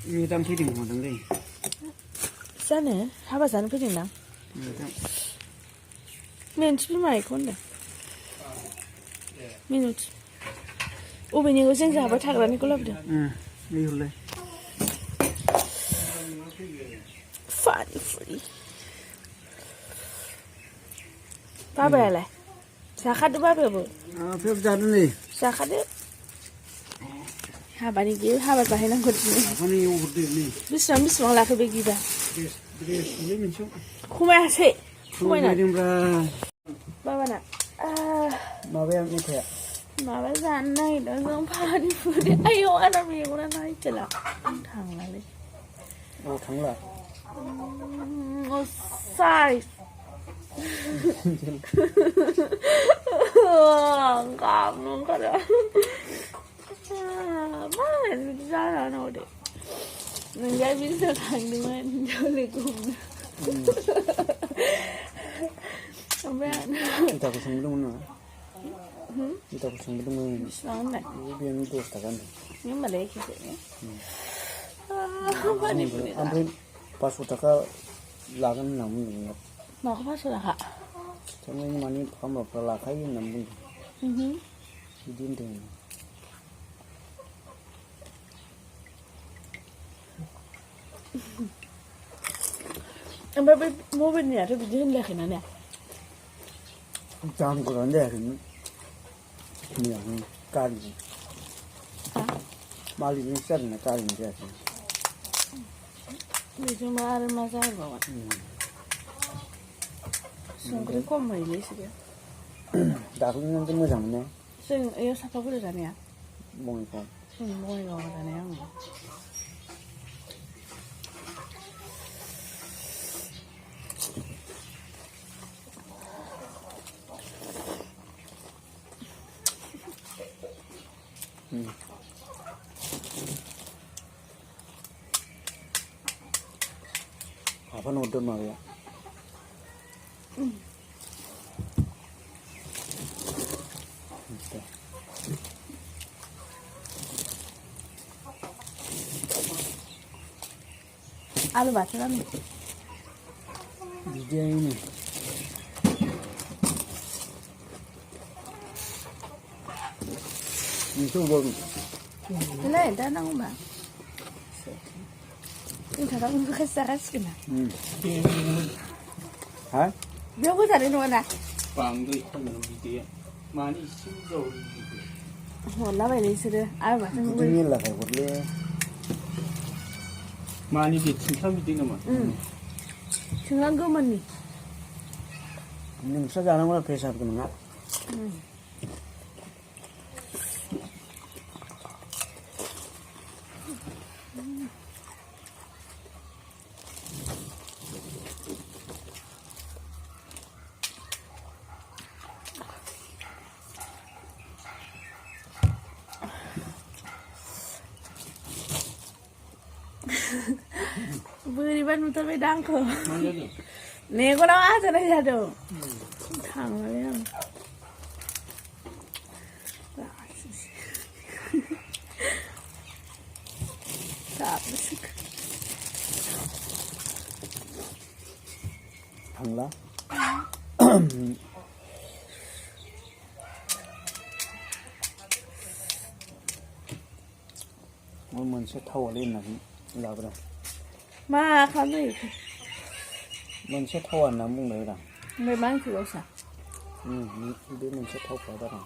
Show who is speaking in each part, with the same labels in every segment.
Speaker 1: Như đang phi đỉnh hoàn đi.
Speaker 2: Sao nè, hai bà sáng phi đỉnh nào? Mình chỉ mày con đấy. Mình ủa bây giờ sinh ra bắt thằng này có lập được.
Speaker 1: Đi hồi đây.
Speaker 2: Phải free. Ba bè lại. Sao khát được ba bè bự?
Speaker 1: Phép ra đó này.
Speaker 2: Sao khát được? Ha bà đi kêu, ha bà phải năng cột gì?
Speaker 1: Anh yêu hụt đi này.
Speaker 2: Bis là cái begi ba.
Speaker 1: Lấy mình xuống.
Speaker 2: Không ai sẽ. Không ai nào.
Speaker 1: Đem ra.
Speaker 2: Ba bà nào.
Speaker 1: Mà bé như thế.
Speaker 2: Mà bà già này đã giống ba đi vừa đi. Ai yêu ăn làm gì cũng đã nói chỉ là thằng là đi.
Speaker 1: Thắng là.
Speaker 2: Sai. Cảm luôn cả đó. Má mình ra là nào đấy. Mình giải biết sao thằng đừng anh chơi lại cùng. Không biết.
Speaker 1: Kita có sống đúng không? Kita có sống đúng không?
Speaker 2: Sống này.
Speaker 1: Biar itu sekarang.
Speaker 2: Nhưng mà lấy cái gì nhé?
Speaker 1: Ambil pas utaka lagan namun ni.
Speaker 2: Nó có phát là hả?
Speaker 1: Cho nên mà ni không được là cái namun. Đi đến.
Speaker 2: Em bé mua bên nhà thì bị dính lại cái này nè.
Speaker 1: Jam của nó đây thì nhiều cari. Mali ni set na cari ni dia.
Speaker 2: Bây giờ mà ăn mà sao vậy? Xong cái con mày lấy gì vậy?
Speaker 1: Đã cũng nên cái mua rằng này.
Speaker 2: Xong ấy sao phải cái này à?
Speaker 1: Mong con.
Speaker 2: Môi rồi cái này không?
Speaker 1: Apa nonton mau ya?
Speaker 2: Alo bà thế này.
Speaker 1: Dia ini. Itu baru.
Speaker 2: Thế này ta đang mà. Ini thật không có cái gì cả.
Speaker 1: Hả?
Speaker 2: Biết có thật luôn à?
Speaker 1: Bằng cái không là gì mà đi xin rồi.
Speaker 2: Hồn lá bài lấy sự đưa. Alo bà thế
Speaker 1: Tất nhiên là phải một lê. Mà đi việc xin thăm gì nữa mà.
Speaker 2: Chúng ăn cơm mình.
Speaker 1: Nhưng sao ra nó là phải sao cái nó ngắt.
Speaker 2: Vừa đi bắt một tôi đang khờ. Nè có đó cho nó ra được. Thằng này em.
Speaker 1: Thằng lá. Mình sẽ thâu lên là cái đó.
Speaker 2: Mà không gì.
Speaker 1: Mình sẽ thâu ăn nấm bông đấy là.
Speaker 2: Mày mang thử sao?
Speaker 1: Đứa mình sẽ thâu phải đó là.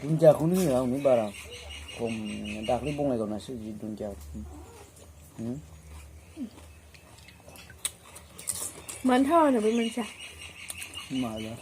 Speaker 1: Đúng chưa không nghĩ đâu, nghĩ bà nào. Còn đặt cái bông này còn là sự gì đúng chưa?
Speaker 2: Mình thôi là bị mình sao?
Speaker 1: Mà là